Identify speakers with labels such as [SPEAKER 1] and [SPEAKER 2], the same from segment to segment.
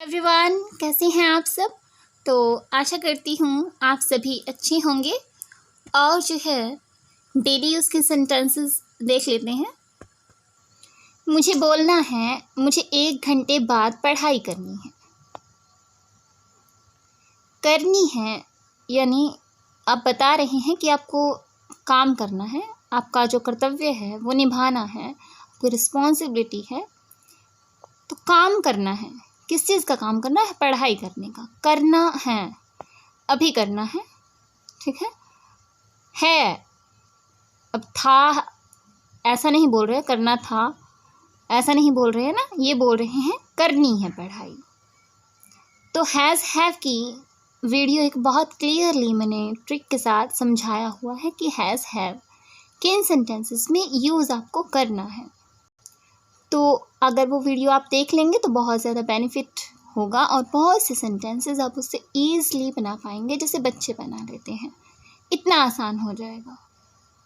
[SPEAKER 1] Everyone, कैसे हैं आप सब। तो आशा करती हूँ आप सभी अच्छे होंगे। और जो है डेली उसके सेंटेंसेस देख लेते हैं। मुझे बोलना है, मुझे 1 घंटे बाद पढ़ाई करनी है यानी आप बता रहे हैं कि आपको काम करना है, आपका जो कर्तव्य है वो निभाना है, कोई रिस्पॉन्सिबिलिटी है। तो काम करना है, किस चीज़ का काम करना है? पढ़ाई करने का करना है, अभी करना है। ठीक है। अब था ऐसा नहीं बोल रहे, करना था ऐसा नहीं बोल रहे हैं ना, ये बोल रहे हैं करनी है पढ़ाई। तो हैज़ हैव की वीडियो एक बहुत क्लियरली मैंने ट्रिक के साथ समझाया हुआ है कि हैज़ हैव किन सेंटेंसेस में यूज़ आपको करना है। तो अगर वो वीडियो आप देख लेंगे तो बहुत ज़्यादा बेनिफिट होगा और बहुत से सेंटेंसेस आप उससे ईज़िली बना पाएंगे, जैसे बच्चे बना लेते हैं। इतना आसान हो जाएगा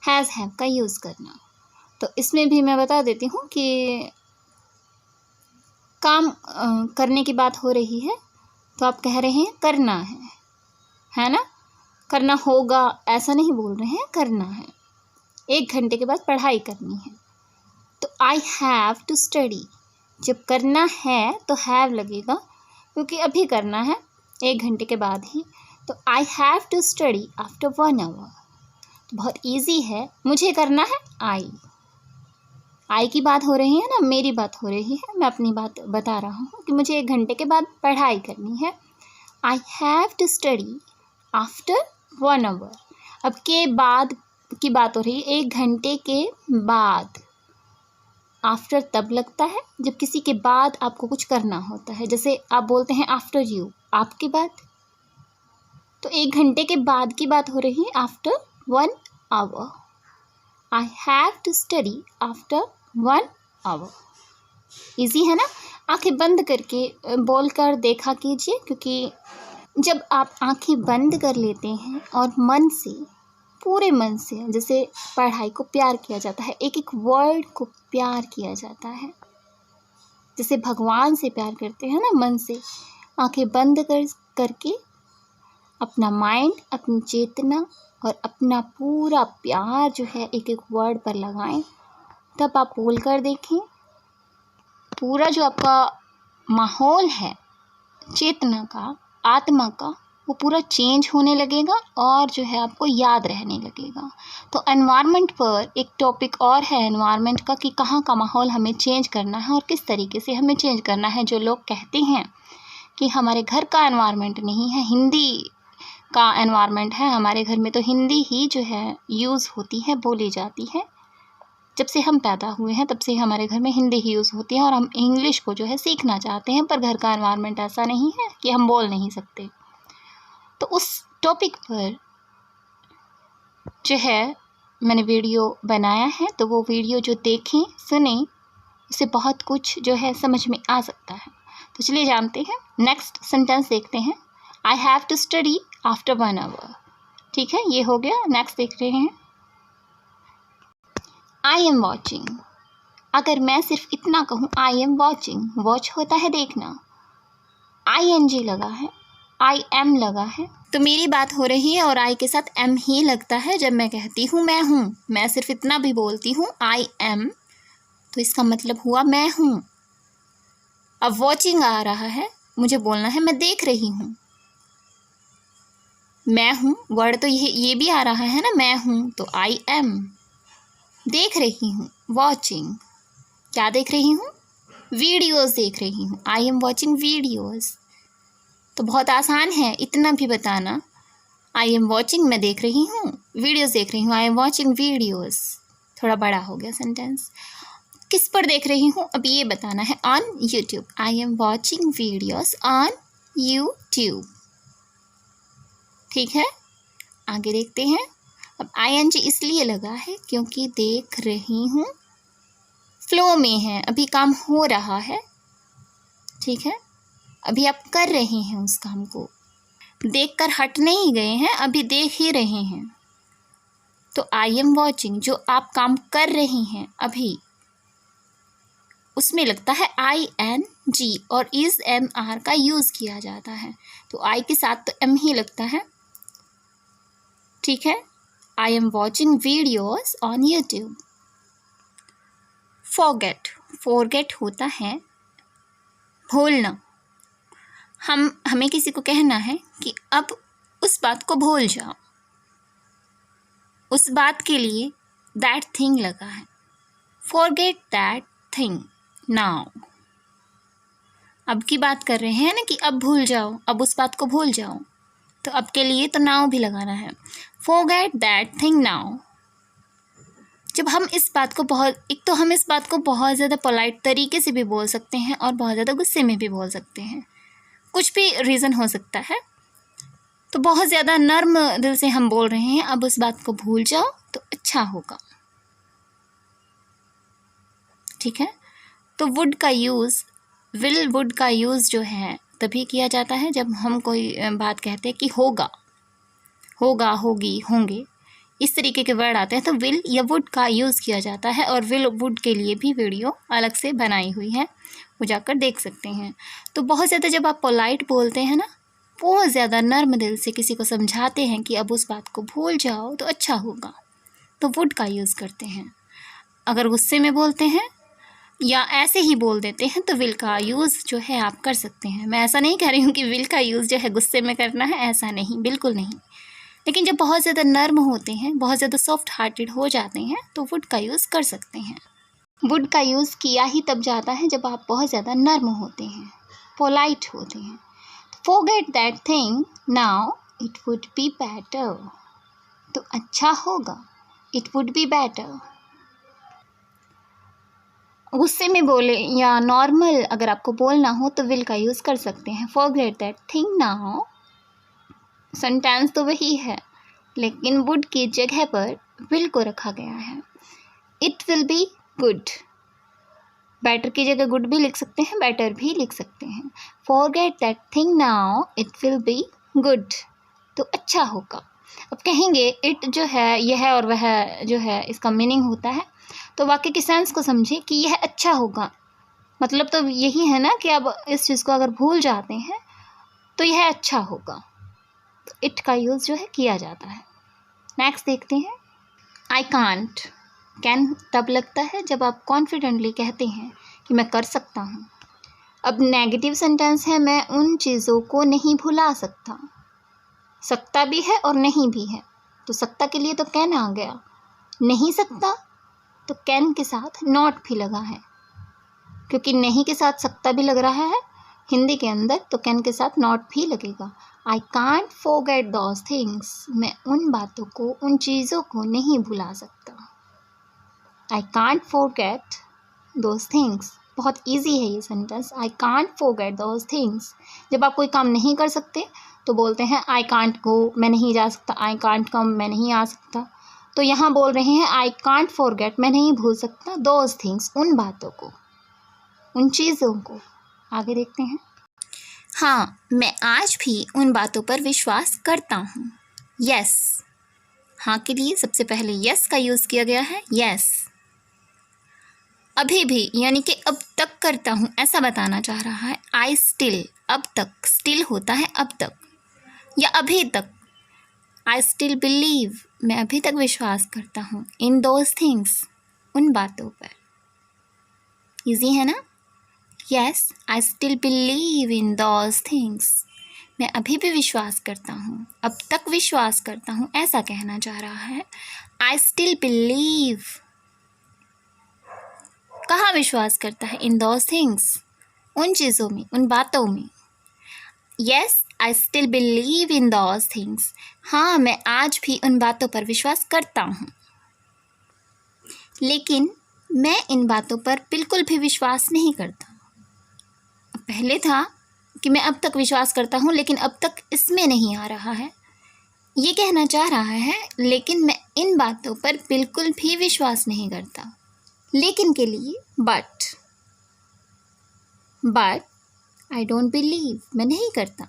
[SPEAKER 1] हैज़ हैव का यूज़ करना। तो इसमें भी मैं बता देती हूँ कि काम करने की बात हो रही है तो आप कह रहे हैं करना है ना, करना होगा ऐसा नहीं बोल रहे हैं, करना है। 1 घंटे के बाद पढ़ाई करनी है तो आई हैव टू स्टडी। जब करना है तो हैव लगेगा क्योंकि अभी करना है 1 घंटे के बाद ही। तो I have to study after 1 hour. तो बहुत इजी है, मुझे करना है आई की बात हो रही है ना, मेरी बात हो रही है, मैं अपनी बात बता रहा हूँ कि मुझे 1 घंटे के बाद पढ़ाई करनी है। I have to study after 1 hour. अब के बाद की बात हो रही है, 1 घंटे के बाद। आफ्टर तब लगता है जब किसी के बाद आपको कुछ करना होता है, जैसे आप बोलते हैं आफ्टर यू, आपके बाद। तो 1 घंटे के बाद की बात हो रही है, after 1 hour. I have to study after 1 hour. Easy है ना। आंखें बंद करके बोलकर देखा कीजिए, क्योंकि जब आप आंखें बंद कर लेते हैं और मन से, पूरे मन से, जैसे पढ़ाई को प्यार किया जाता है, एक एक वर्ड को प्यार किया जाता है, जैसे भगवान से प्यार करते हैं ना मन से, आंखें बंद करके अपना माइंड, अपनी चेतना और अपना पूरा प्यार जो है एक एक वर्ड पर लगाएं। तब आप बोल कर देखें, पूरा जो आपका माहौल है चेतना का, आत्मा का, वो पूरा चेंज होने लगेगा और जो है आपको याद रहने लगेगा। तो एनवायरनमेंट पर एक टॉपिक और है एनवायरनमेंट का, कि कहाँ का माहौल हमें चेंज करना है और किस तरीके से हमें चेंज करना है। जो लोग कहते हैं कि हमारे घर का एनवायरनमेंट नहीं है, हिंदी का एनवायरनमेंट है, हमारे घर में तो हिंदी ही जो है यूज़ होती है, बोली जाती है। जब से हम पैदा हुए हैं तब से हमारे घर में हिंदी ही यूज़ होती है और हम इंग्लिश को जो है सीखना चाहते हैं, पर घर का एनवायरनमेंट ऐसा नहीं है कि हम बोल नहीं सकते। तो उस टॉपिक पर जो है मैंने वीडियो बनाया है, तो वो वीडियो जो देखें सुने, उससे बहुत कुछ जो है समझ में आ सकता है। तो चलिए जानते हैं, नेक्स्ट सेंटेंस देखते हैं। I have to study after 1 hour. ठीक है, ये हो गया। नेक्स्ट देख रहे हैं, आई एम वॉचिंग। अगर मैं सिर्फ इतना कहूँ आई एम वॉचिंग, वॉच होता है देखना, ING लगा है, आई एम लगा है, तो मेरी बात हो रही है और आई के साथ एम ही लगता है। जब मैं कहती हूँ मैं हूँ, मैं सिर्फ इतना भी बोलती हूँ आई एम, तो इसका मतलब हुआ मैं हूँ। अब वॉचिंग आ रहा है, मुझे बोलना है मैं देख रही हूँ। मैं हूँ वर्ड तो ये भी आ रहा है ना, मैं हूँ, तो आई एम। देख रही हूँ, वॉचिंग, क्या देख रही हूँ? वीडियोस देख रही हूँ, आई एम वॉचिंग वीडियोस। तो बहुत आसान है इतना भी बताना, आई एम वॉचिंग मैं देख रही हूँ, वीडियोस देख रही हूँ, आई एम वॉचिंग वीडियोस। थोड़ा बड़ा हो गया सेंटेंस। किस पर देख रही हूँ अब ये बताना है, on YouTube, I am watching videos on YouTube. ठीक है, आगे देखते हैं। अब ING इसलिए लगा है क्योंकि देख रही हूँ फ्लो में है, अभी काम हो रहा है। ठीक है, अभी आप कर रहे हैं उस काम को, देख कर हट नहीं गए हैं, अभी देख ही रहे हैं। तो आई एम वॉचिंग, जो आप काम कर रहे हैं अभी, उसमें लगता है ING। जी और इज एम आर का यूज़ किया जाता है, तो आई के साथ तो एम ही लगता है। ठीक है, I am watching videos on YouTube. Forget, forget होता है भूलना। हमें किसी को कहना है कि अब उस बात को भूल जाओ, उस बात के लिए दैट थिंग लगा है। Forget that thing now. अब की बात कर रहे हैं ना कि अब भूल जाओ, अब उस बात को भूल जाओ, तो अब के लिए तो नाउ भी लगाना है। Forget that thing now. जब हम इस बात को एक तो हम इस बात को बहुत ज़्यादा पोलाइट तरीके से भी बोल सकते हैं और बहुत ज़्यादा गुस्से में भी बोल सकते हैं, कुछ भी रीज़न हो सकता है। तो बहुत ज़्यादा नर्म दिल से हम बोल रहे हैं अब उस बात को भूल जाओ तो अच्छा होगा। ठीक है, तो वुड का यूज़, वुड का यूज़ जो है तभी किया जाता है जब हम कोई बात कहते हैं कि होगा, होगा, होगी, होंगे, इस तरीके के वर्ड आते हैं तो विल या वुड का यूज़ किया जाता है। और विल वुड के लिए भी वीडियो अलग से बनाई हुई है, वो जाकर देख सकते हैं। तो बहुत ज़्यादा जब आप पोलाइट बोलते हैं ना, बहुत ज़्यादा नर्म दिल से किसी को समझाते हैं कि अब उस बात को भूल जाओ तो अच्छा होगा, तो वुड का यूज़ करते हैं। अगर गुस्से में बोलते हैं या ऐसे ही बोल देते हैं तो विल का यूज़ जो है आप कर सकते हैं। मैं ऐसा नहीं कह रही हूँ कि विल का यूज़ जो है गुस्से में करना है, ऐसा नहीं, बिल्कुल नहीं। लेकिन जब बहुत ज़्यादा नर्म होते हैं, बहुत ज़्यादा सॉफ्ट हार्टेड हो जाते हैं तो वुड का यूज़ कर सकते हैं। वुड का यूज़ किया ही तब जाता है जब आप बहुत ज़्यादा नर्म होते हैं, पोलाइट होते हैं। Forget that thing now, it would be better. तो अच्छा होगा, इट वुड बी बेटर। गुस्से में बोले या नॉर्मल अगर आपको बोलना हो तो विल का यूज़ कर सकते हैं। Forget that thing now, sentence तो वही है लेकिन वुड की जगह पर विल को रखा गया है। It will be good, better की जगह गुड भी लिख सकते हैं, बेटर भी लिख सकते हैं। Forget that thing now, it will be good, तो अच्छा होगा। अब कहेंगे इट जो है, यह और वह जो है, इसका मीनिंग होता है, तो वाक्य के सेंस को समझे कि यह अच्छा होगा। मतलब तो यही है ना कि अब इस चीज़ को अगर भूल जाते हैं तो यह अच्छा होगा, तो इट का यूज़ जो है किया जाता है। नेक्स्ट देखते हैं, आई कांट। कैन तब लगता है जब आप कॉन्फिडेंटली कहते हैं कि मैं कर सकता हूँ। अब नेगेटिव सेंटेंस है, मैं उन चीज़ों को नहीं भुला सकता। सकता भी है और नहीं भी है, तो सकता के लिए तो कैन आ गया, नहीं सकता तो कैन के साथ नॉट भी लगा है, क्योंकि नहीं के साथ सकता भी लग रहा है हिंदी के अंदर, तो कैन के साथ नॉट भी लगेगा। I can't forget those things, मैं उन बातों को, उन चीज़ों को नहीं भुला सकता। I can't forget those things, बहुत ईजी है ये sentence. I can't forget those things. जब आप कोई काम नहीं कर सकते तो बोलते हैं आई कांट गो, मैं नहीं जा सकता। आई कांट कम, मैं नहीं आ सकता। तो यहाँ बोल रहे हैं आई कांट फॉरगेट, मैं नहीं भूल सकता, दोज थिंग्स, उन बातों को, उन चीज़ों को। आगे देखते हैं, हाँ मैं आज भी उन बातों पर विश्वास करता हूँ। यस, हाँ के लिए सबसे पहले यस का यूज़ किया गया है, यस। अभी भी यानी कि अब तक करता हूँ ऐसा बताना चाह रहा है। आई स्टिल, अब तक, स्टिल होता है अब तक या अभी तक। आई स्टिल बिलीव, मैं अभी तक विश्वास करता हूँ। इन दोज थिंग्स, उन बातों पर। ईजी है ना। Yes, I still believe in those things, मैं अभी भी विश्वास करता हूँ, अब तक विश्वास करता हूँ, ऐसा कहना चाह रहा है। आई स्टिल बिलीव, कहाँ विश्वास करता है? इन दोज थिंग्स, उन चीज़ों में, उन बातों में। Yes, I still believe in those things, हाँ मैं आज भी उन बातों पर विश्वास करता हूँ। लेकिन मैं इन बातों पर बिल्कुल भी विश्वास नहीं करता। पहले था कि मैं अब तक विश्वास करता हूँ, लेकिन अब तक इसमें नहीं आ रहा है, ये कहना चाह रहा है। लेकिन मैं इन बातों पर बिल्कुल भी विश्वास नहीं करता। लेकिन के लिए बट आई डोंट बिलीव, मैं नहीं करता।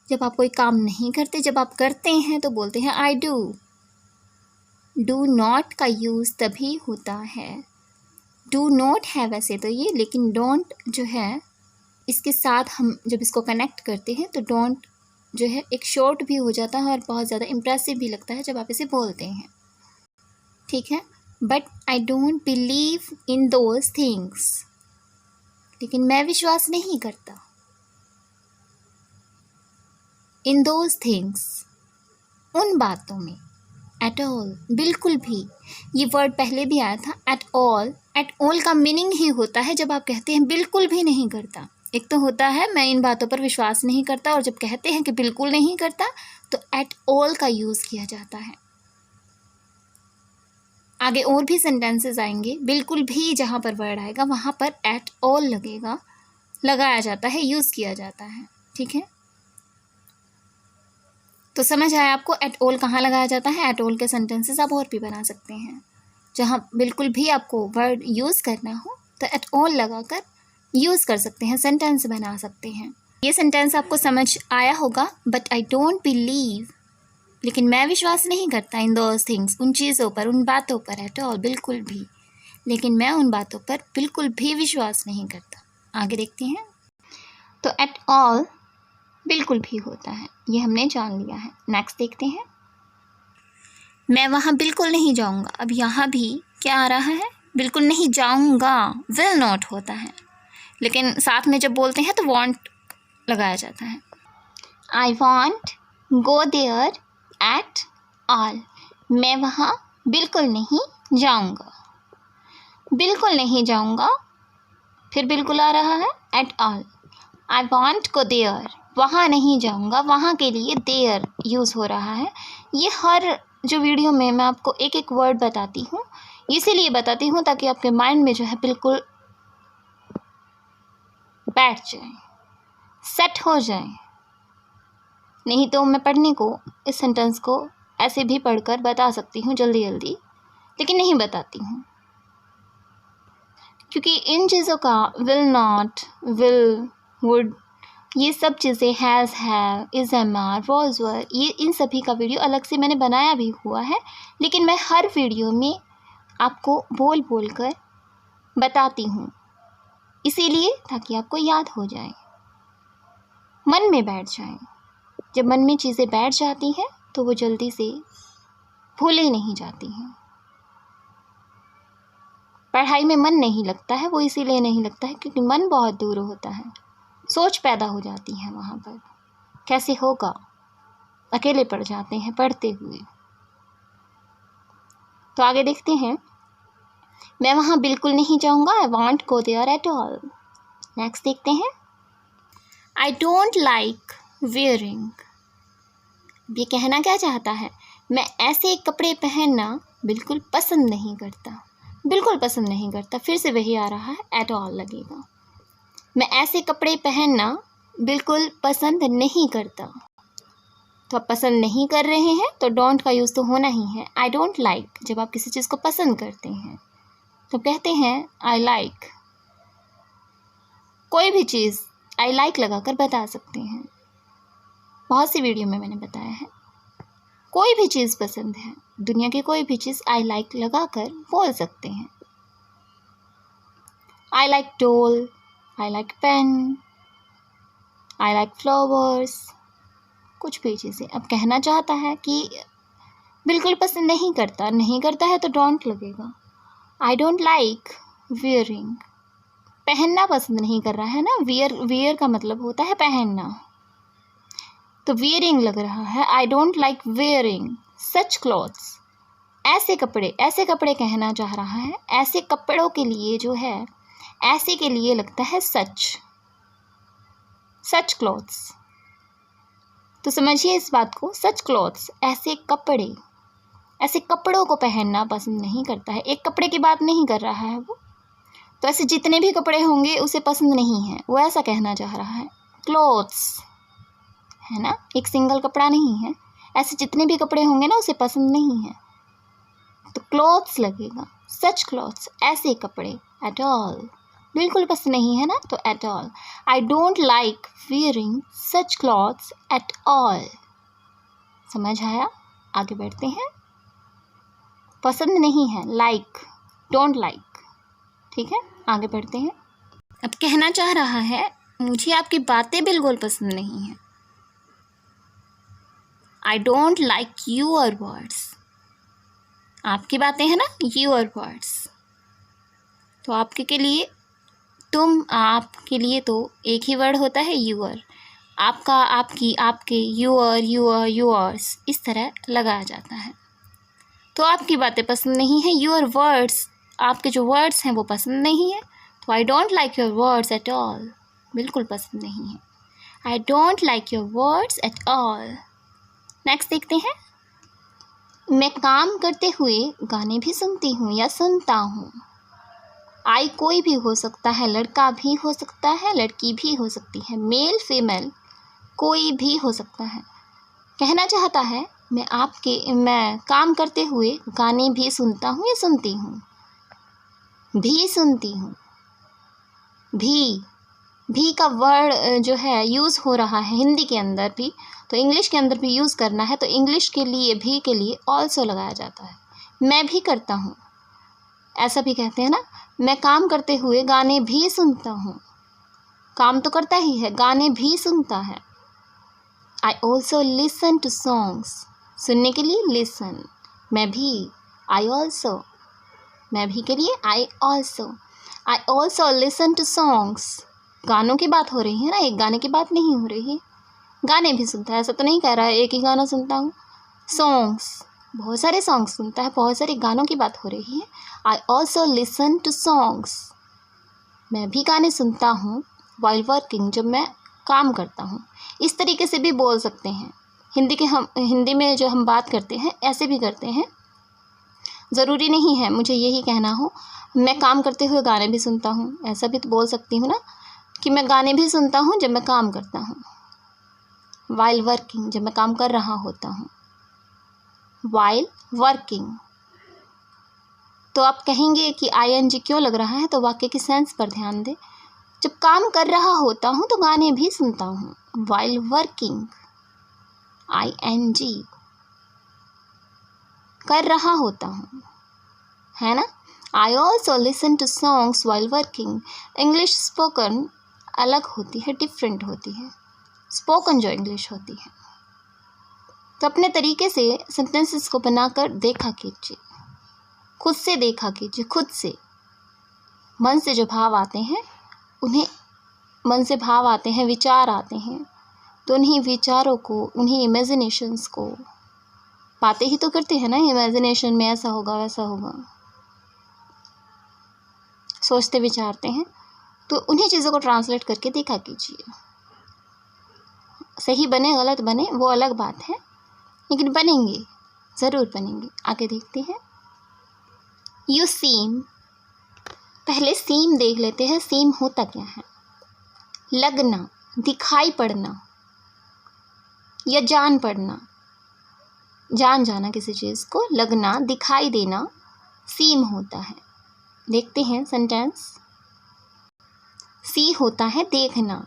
[SPEAKER 1] जब आप कोई काम नहीं करते, जब आप करते हैं तो बोलते हैं आई डू। डू नॉट का यूज़ तभी होता है, डू नॉट है वैसे तो ये, लेकिन डोंट जो है इसके साथ हम जब इसको कनेक्ट करते हैं तो डोंट जो है एक शॉर्ट भी हो जाता है और बहुत ज़्यादा इम्प्रेसिव भी लगता है जब आप इसे बोलते हैं, ठीक है। But I don't believe in those things, लेकिन मैं विश्वास नहीं करता इन दोज थिंग्स, उन बातों में, एट ऑल, बिल्कुल भी। ये वर्ड पहले भी आया था, एट ऑल। एट ऑल का मीनिंग ही होता है जब आप कहते हैं बिल्कुल भी नहीं करता। एक तो होता है मैं इन बातों पर विश्वास नहीं करता, और जब कहते हैं कि बिल्कुल नहीं करता तो एट ऑल का यूज़ किया जाता है। आगे और भी सेंटेंसेस आएंगे, बिल्कुल भी जहाँ पर वर्ड आएगा वहाँ पर एट ऑल लगेगा, लगाया जाता है, यूज़ किया जाता है, ठीक है। तो समझ आया आपको एट ऑल कहाँ लगाया जाता है। एट ऑल के सेंटेंसेस आप और भी बना सकते हैं, जहाँ बिल्कुल भी आपको वर्ड यूज़ करना हो तो एट ऑल लगाकर यूज़ कर सकते हैं, सेंटेंस बना सकते हैं। ये सेंटेंस आपको समझ आया होगा, बट आई डोंट बिलीव, लेकिन मैं विश्वास नहीं करता इन दोज थिंग्स, उन चीज़ों पर, उन बातों पर, एट ऑल, बिल्कुल भी, लेकिन मैं उन बातों पर बिल्कुल भी विश्वास नहीं करता। आगे देखते हैं। तो एट ऑल बिल्कुल भी होता है, ये हमने जान लिया है। नेक्स्ट देखते हैं। मैं वहाँ बिल्कुल नहीं जाऊँगा। अब यहाँ भी क्या आ रहा है, बिल्कुल नहीं जाऊँगा, विल नॉट होता है, लेकिन साथ में जब बोलते हैं तो वॉन्ट लगाया जाता है। I won't go there at all. मैं वहाँ बिल्कुल नहीं जाऊँगा, बिल्कुल नहीं जाऊँगा, फिर बिल्कुल आ रहा है at all. I won't go there, वहाँ नहीं जाऊँगा, वहाँ के लिए देयर यूज़ हो रहा है। ये हर जो वीडियो में मैं आपको एक एक वर्ड बताती हूँ, इसीलिए बताती हूँ ताकि आपके माइंड में जो है बिल्कुल बैठ जाए, सेट हो जाए। नहीं तो मैं पढ़ने को इस सेंटेंस को ऐसे भी पढ़कर बता सकती हूँ जल्दी जल्दी, लेकिन नहीं बताती हूँ, क्योंकि इन चीज़ों का विल नॉट, विल, वुड, ये सब चीज़ें, has, have, is, am, are, was, were, ये इन सभी का वीडियो अलग से मैंने बनाया भी हुआ है, लेकिन मैं हर वीडियो में आपको बोल बोल कर बताती हूँ, इसीलिए ताकि आपको याद हो जाए, मन में बैठ जाए। जब मन में चीज़ें बैठ जाती हैं तो वो जल्दी से भूले नहीं जाती हैं। पढ़ाई में मन नहीं लगता है, वो इसीलिए नहीं लगता है क्योंकि मन बहुत दूर होता है, सोच पैदा हो जाती है वहाँ पर, कैसे होगा, अकेले पड़ जाते हैं पढ़ते हुए। तो आगे देखते हैं। मैं वहाँ बिल्कुल नहीं जाऊँगा, I won't go there at all. Next देखते हैं। I don't like wearing. ये कहना क्या चाहता है, मैं ऐसे कपड़े पहनना बिल्कुल पसंद नहीं करता, बिल्कुल पसंद नहीं करता, फिर से वही आ रहा है, एट ऑल लगेगा। मैं ऐसे कपड़े पहनना बिल्कुल पसंद नहीं करता, तो आप पसंद नहीं कर रहे हैं तो डोंट का यूज़ तो होना ही है। आई डोंट लाइक, जब आप किसी चीज़ को पसंद करते हैं तो कहते हैं आई लाइक। कोई भी चीज़ आई लाइक लगाकर बता सकते हैं, बहुत सी वीडियो में मैंने बताया है। कोई भी चीज़ पसंद है, दुनिया की कोई भी चीज़ आई लाइक लगाकर बोल सकते हैं। I like doll, I like pen, I like flowers, कुछ भी चीज़ें। अब कहना चाहता है कि बिल्कुल पसंद नहीं करता, नहीं करता है तो डोंट लगेगा। आई डोंट लाइक वियरिंग, पहनना पसंद नहीं कर रहा है ना, वियर का मतलब होता है पहनना, तो वियरिंग लग रहा है। आई don't like wearing such clothes, ऐसे कपड़े कहना चाह रहा है। ऐसे कपड़ों के लिए जो है, ऐसे के लिए लगता है सच क्लॉथ्स। तो समझिए इस बात को, सच क्लॉथ्स, ऐसे कपड़े, ऐसे कपड़ों को पहनना पसंद नहीं करता है। एक कपड़े की बात नहीं कर रहा है वो, तो ऐसे जितने भी कपड़े होंगे उसे पसंद नहीं है, वो ऐसा कहना चाह रहा है। क्लॉथ्स है ना, एक सिंगल कपड़ा नहीं है, ऐसे जितने भी कपड़े होंगे ना उसे पसंद नहीं है, तो क्लॉथ्स लगेगा। सच क्लॉथ्स, ऐसे कपड़े, एट ऑल, बिल्कुल पसंद नहीं है ना, तो eight all. I don't like wearing such clothes at all. समझ आया? आगे बढ़ते हैं। पसंद नहीं है, लाइक, डोंट लाइक, ठीक है। आगे बढ़ते हैं। अब कहना चाह रहा है मुझे आपकी बातें बिल्कुल पसंद नहीं हैं। I don't like your words. आपकी बातें हैं ना, यूअर वर्ड्स। तो आपके के लिए तुम, आपके लिए तो एक ही वर्ड होता है यूअर। आपका, आपकी, आपके, यूअर, यूअर, यूअर्स, इस तरह लगाया जाता है। तो आपकी बातें पसंद नहीं है, यूअर वर्ड्स, आपके जो वर्ड्स हैं वो पसंद नहीं है। तो आई don't like your words at all, बिल्कुल पसंद नहीं है। आई don't like your words eight all. Next देखते हैं। मैं काम करते हुए गाने भी सुनती हूँ या सुनता हूँ। आई कोई भी हो सकता है, लड़का भी हो सकता है, लड़की भी हो सकती है, मेल फीमेल कोई भी हो सकता है। कहना चाहता है मैं काम करते हुए गाने भी सुनता हूँ या सुनती हूँ। भी सुनती हूँ, भी का वर्ड जो है यूज़ हो रहा है हिंदी के अंदर भी, तो इंग्लिश के अंदर भी यूज़ करना है, तो इंग्लिश के लिए भी के लिए ऑल्सो लगाया जाता है। मैं भी करता हूँ, ऐसा भी कहते हैं ना। मैं काम करते हुए गाने भी सुनता हूँ। काम तो करता ही है, गाने भी सुनता है। I also listen to songs, सुनने के लिए लिसन। मैं भी, आई ऑल्सो, मैं भी के लिए I also. I also listen to songs, गानों की बात हो रही है ना, एक गाने की बात नहीं हो रही है। गाने भी सुनता है, ऐसा तो नहीं कह रहा है एक ही गाना सुनता हूँ। सॉन्ग्स, बहुत सारे सॉन्ग्स सुनता है, बहुत सारे गानों की बात हो रही है। I also listen to songs, मैं भी गाने सुनता हूँ। वाइल वर्किंग, जब मैं काम करता हूँ। इस तरीके से भी बोल सकते हैं। हिंदी में जो हम बात करते हैं ऐसे भी करते हैं। ज़रूरी नहीं है मुझे यही कहना हो मैं काम करते हुए गाने भी सुनता हूँ, ऐसा भी तो बोल सकती हूँ ना कि मैं गाने भी सुनता हूँ जब मैं काम करता हूँ। वाइल वर्किंग, जब मैं काम कर रहा होता हूँ। While working. तो आप कहेंगे कि ING क्यों लग रहा है, तो वाक्य की सेंस पर ध्यान दें। जब काम कर रहा होता हूँ तो गाने भी सुनता हूँ। वाइल वर्किंग, ING, कर रहा होता हूँ, है ना। I also listen to songs while working. English spoken अलग होती है, डिफरेंट होती है, स्पोकन जो इंग्लिश होती है। तो अपने तरीके से सेंटेंसेस को बनाकर देखा कीजिए, खुद से देखा कीजिए, खुद से। मन से जो भाव आते हैं उन्हें, मन से भाव आते हैं, विचार आते हैं, तो उन्हीं विचारों को, उन्हीं इमेजिनेशंस को, बातें ही तो करते हैं ना इमेजिनेशन में, ऐसा होगा वैसा होगा, सोचते विचारते हैं, तो उन्हीं चीज़ों को ट्रांसलेट करके देखा कीजिए। सही बने गलत बने वो अलग बात है, लेकिन बनेंगे, ज़रूर बनेंगे। आगे देखते हैं। यू सीम, पहले सीम देख लेते हैं। सीम होता क्या है? लगना, दिखाई पड़ना या जान पड़ना, जान जाना किसी चीज़ को, लगना, दिखाई देना, सीम होता है। देखते हैं सेंटेंस। सी होता है देखना,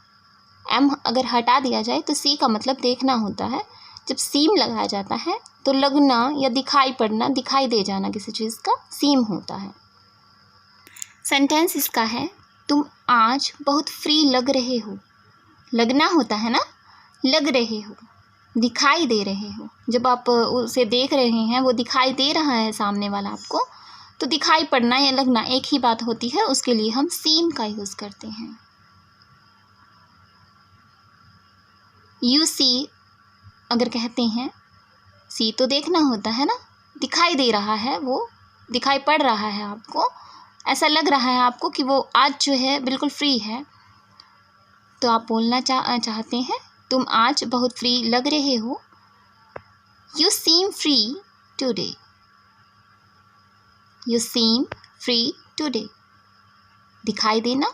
[SPEAKER 1] एम अगर हटा दिया जाए तो सी का मतलब देखना होता है। जब सीम लगाया जाता है तो लगना या दिखाई पड़ना, दिखाई दे जाना किसी चीज़ का, सीम होता है। सेंटेंस इसका है, तुम आज बहुत फ्री लग रहे हो। लगना होता है ना, लग रहे हो, दिखाई दे रहे हो। जब आप उसे देख रहे हैं, वो दिखाई दे रहा है सामने वाला आपको, तो दिखाई पड़ना या लगना एक ही बात होती है, उसके लिए हम सीम का यूज़ करते हैं। यू सी अगर कहते हैं, सी तो देखना होता है ना, दिखाई दे रहा है, वो दिखाई पड़ रहा है आपको, ऐसा लग रहा है आपको कि वो आज जो है बिल्कुल फ्री है, तो आप बोलना चाहते हैं तुम आज बहुत फ्री लग रहे हो। You seem free today, you seem free today. दिखाई देना,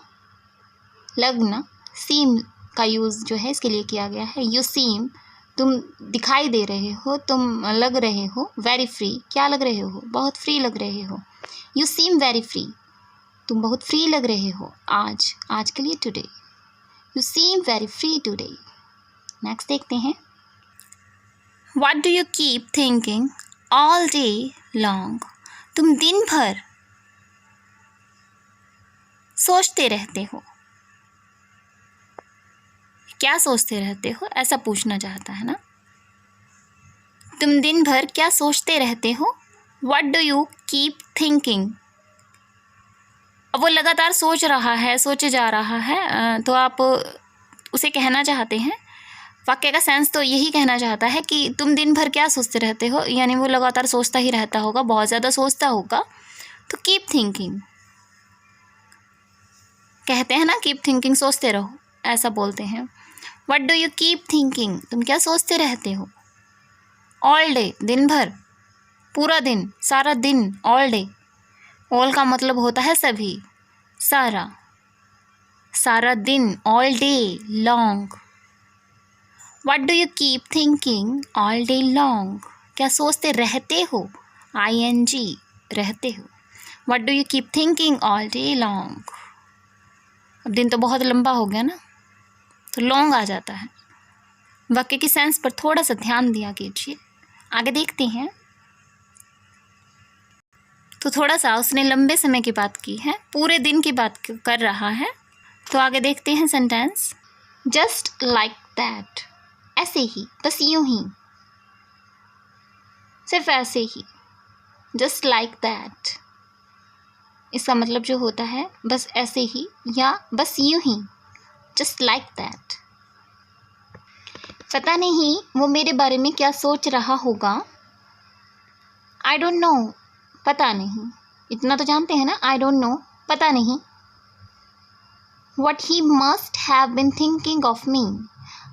[SPEAKER 1] लगना, सीम का यूज़ जो है इसके लिए किया गया है। यू सीम, तुम दिखाई दे रहे हो, तुम लग रहे हो वेरी फ्री, क्या लग रहे हो? बहुत फ्री लग रहे हो। यू सीम वेरी फ्री, तुम बहुत फ्री लग रहे हो आज, आज के लिए today. You seem very free today. Next देखते हैं। What do you keep thinking all day long, तुम दिन भर सोचते रहते हो। क्या सोचते रहते हो, ऐसा पूछना चाहता है ना। तुम दिन भर क्या सोचते रहते हो, what do you keep thinking. अब वो लगातार सोच रहा है, सोचे जा रहा है, तो आप उसे कहना चाहते हैं, वाक्य का सेंस तो यही कहना चाहता है कि तुम दिन भर क्या सोचते रहते हो, यानी वो लगातार सोचता ही रहता होगा, बहुत ज़्यादा सोचता होगा, तो कीप थिंकिंग कहते हैं ना, कीप थिंकिंग सोचते रहो, ऐसा बोलते हैं। What do you keep thinking, तुम क्या सोचते रहते हो। ऑल डे, दिन भर, पूरा दिन, सारा दिन, ऑल डे। ऑल का मतलब होता है सभी, सारा, सारा दिन, all day long. What do you keep thinking all day long, क्या सोचते रहते हो, ING रहते हो। What do you keep thinking all day long, अब दिन तो बहुत लंबा हो गया ना, तो लॉन्ग आ जाता है। वाक्य की सेंस पर थोड़ा सा ध्यान दिया कीजिए। आगे देखते हैं। तो थोड़ा सा उसने लंबे समय की बात की है, पूरे दिन की बात कर रहा है। तो आगे देखते हैं सेंटेंस। जस्ट लाइक दैट, ऐसे ही, बस यूं ही, सिर्फ ऐसे ही, जस्ट लाइक दैट। इसका मतलब जो होता है बस ऐसे ही या बस यूं ही, जस्ट लाइक दैट। पता नहीं वो मेरे बारे में क्या सोच रहा होगा, आई डोंट नो, पता नहीं, इतना तो जानते हैं ना, आई डोंट नो, पता नहीं। What he must have been thinking of me,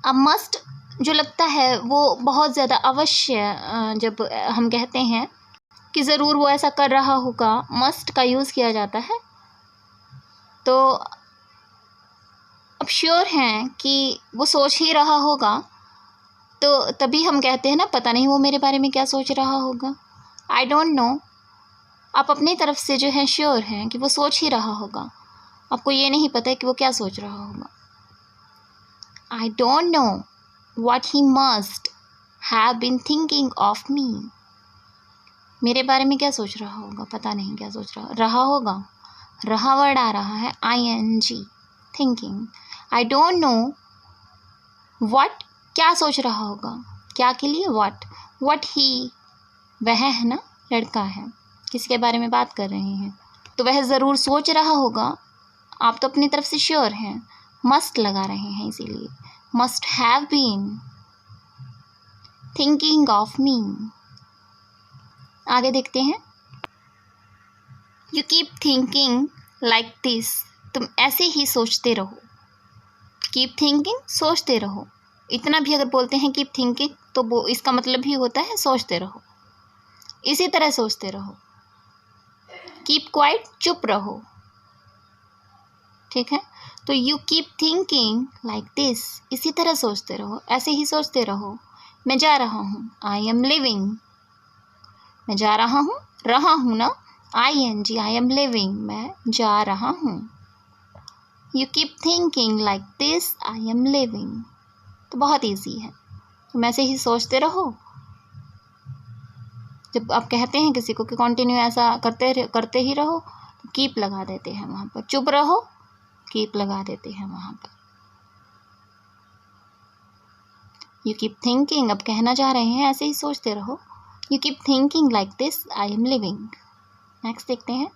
[SPEAKER 1] अब मस्ट जो लगता है वो बहुत ज़्यादा अवश्य, जब हम कहते हैं कि ज़रूर वो ऐसा कर रहा होगा, मस्ट का यूज़ किया जाता है। तो अब श्योर हैं कि वो सोच ही रहा होगा, तो तभी हम कहते हैं ना, पता नहीं वो मेरे बारे में क्या सोच रहा होगा, आई डोंट नो। आप अपनी तरफ से जो है श्योर हैं कि वो सोच ही रहा होगा, आपको ये नहीं पता है कि वो क्या सोच रहा होगा। I don't know what he must have been thinking of me, मेरे बारे में क्या सोच रहा होगा, पता नहीं क्या सोच रहा होगा, रहा वर्ड आ रहा है, ING, thinking. I don't know what, क्या सोच रहा होगा, क्या के लिए, व्हाट ही, वह है ना, लड़का है, किसके बारे में बात कर रहे हैं, तो वह ज़रूर सोच रहा होगा। आप तो अपनी तरफ से श्योर हैं, मस्ट लगा रहे हैं, इसीलिए must have been thinking of me. आगे देखते हैं। You keep thinking like this, तुम ऐसे ही सोचते रहो। कीप थिंकिंग, सोचते रहो। इतना भी अगर बोलते हैं कीप थिंकिंग, तो वो इसका मतलब भी होता है सोचते रहो, इसी तरह सोचते रहो। कीप क्वाइट, चुप रहो, ठीक है। तो you keep thinking like this, इसी तरह सोचते रहो, ऐसे ही सोचते रहो। मैं जा रहा हूँ, आई एम लिविंग, मैं जा रहा हूँ ना, ING, आई एम लिविंग, मैं जा रहा हूँ। You keep thinking like this, I am living, तो बहुत ईजी है, तुम ऐसे ही सोचते रहो। जब आप कहते हैं किसी को कि कंटिन्यू ऐसा करते ही रहो, तो कीप लगा देते हैं वहाँ पर, चुप रहो, कीप लगा देते हैं वहाँ पर। यू कीप थिंकिंग, अब कहना चाह रहे हैं ऐसे ही सोचते रहो। You keep thinking like this, I am living. Next देखते हैं।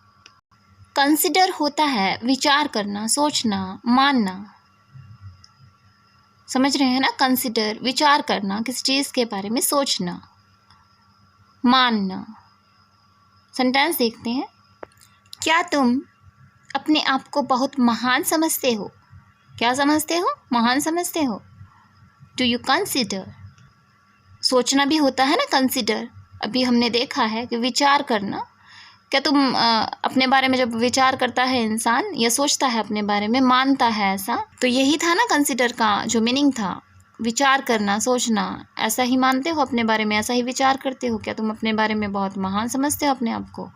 [SPEAKER 1] कंसिडर होता है विचार करना, सोचना, मानना। समझ रहे हैं ना, कंसिडर, विचार करना, किसी चीज़ के बारे में सोचना, मानना। सेंटेंस देखते हैं। क्या तुम अपने आप को बहुत महान समझते हो, क्या समझते हो, महान समझते हो। डू यू कंसिडर, सोचना भी होता है ना कंसिडर, अभी हमने देखा है कि विचार करना। क्या तुम अपने बारे में जब विचार करता है इंसान या सोचता है अपने बारे में, मानता है ऐसा, तो यही था ना कंसिडर का जो मीनिंग था, विचार करना, सोचना। ऐसा ही मानते हो अपने बारे में, ऐसा ही विचार करते हो। क्या तुम अपने बारे में बहुत महान समझते हो अपने आप को,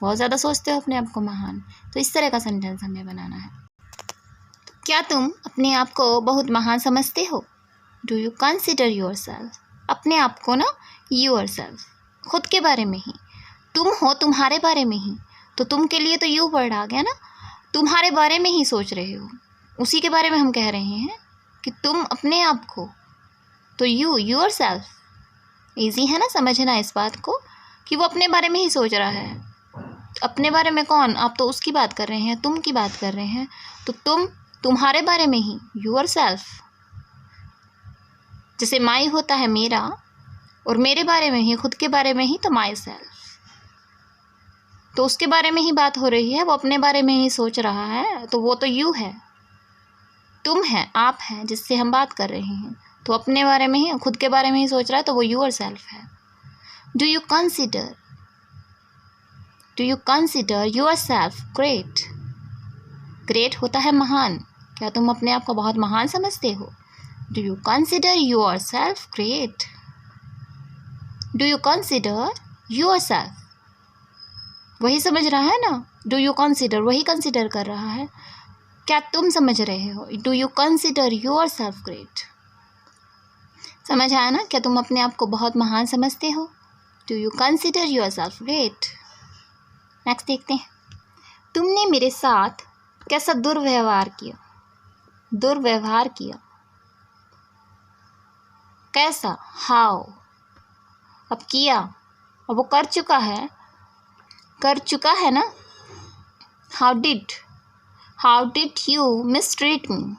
[SPEAKER 1] बहुत ज़्यादा सोचते हो अपने आप को महान। तो इस तरह का सेंटेंस हमें बनाना है। क्या तुम अपने आप को बहुत महान समझते हो। Do you consider your self, अपने आप को ना, योर सेल्फ, खुद के बारे में ही, तुम हो, तुम्हारे बारे में ही। तो तुम के लिए तो यू वर्ड आ गया ना, तुम्हारे बारे में ही सोच रहे हो, उसी के बारे में हम कह रहे हैं। कि तुम अपने आप को, तो यू योर सेल्फ। ईजी है ना समझना इस बात को कि वो अपने बारे में ही सोच रहा है। अपने बारे में कौन, आप तो उसकी बात कर रहे हैं, तुम की बात कर रहे हैं, तो तुम तुम्हारे बारे में ही, योर सेल्फ। जैसे माई होता है मेरा, और मेरे बारे में ही, खुद के बारे में ही, तो माई सेल्फ। तो उसके बारे में ही बात हो रही है, वो अपने बारे में ही सोच रहा है, तो वो तो यू है, तुम है, आप हैं जिससे हम बात कर रहे हैं। तो अपने बारे में ही, खुद के बारे में ही सोच रहा है, तो वो योर सेल्फ है। Do you consider your self great? Great होता है महान। क्या तुम अपने आप को बहुत महान समझते हो? Do you consider your self great? Do you consider your self? वही समझ रहा है ना, डू यू कंसिडर, वही कंसिडर कर रहा है। क्या तुम समझ रहे हो? Do you consider your self great? समझ आया ना? क्या तुम अपने आप को बहुत महान समझते हो? Do you consider your self great? Next देखते हैं। तुमने मेरे साथ कैसा दुर्व्यवहार किया? दुर्व्यवहार किया कैसा? हाउ। अब किया, अब वो कर चुका है ना। हाउ डिड यू मिसट्रीट मी?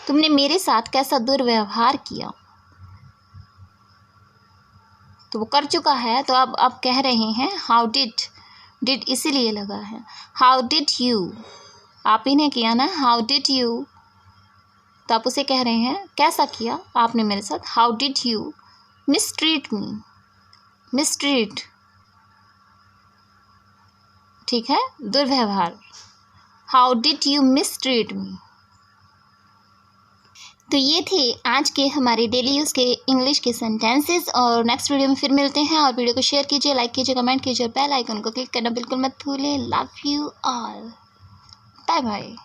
[SPEAKER 1] तुमने मेरे साथ कैसा दुर्व्यवहार किया? तो वो कर चुका है, तो अब आप कह रहे हैं हाउ डिड इसीलिए लगा है। हाउ डिड यू, आप ही ने किया ना, हाउ डिड यू, तो आप उसे कह रहे हैं कैसा किया आपने मेरे साथ। How did you mistreat me? Mistreat, ठीक है, दुर्व्यवहार। हाउ डिड यू मिसट्रीट मी? तो ये थे आज के हमारे डेली यूज़ के इंग्लिश के सेंटेंसेस, और नेक्स्ट वीडियो में फिर मिलते हैं। और वीडियो को शेयर कीजिए, लाइक कीजिए, कमेंट कीजिए, बेल आइकन को क्लिक करना बिल्कुल मत भूलें। Love you all, bye bye.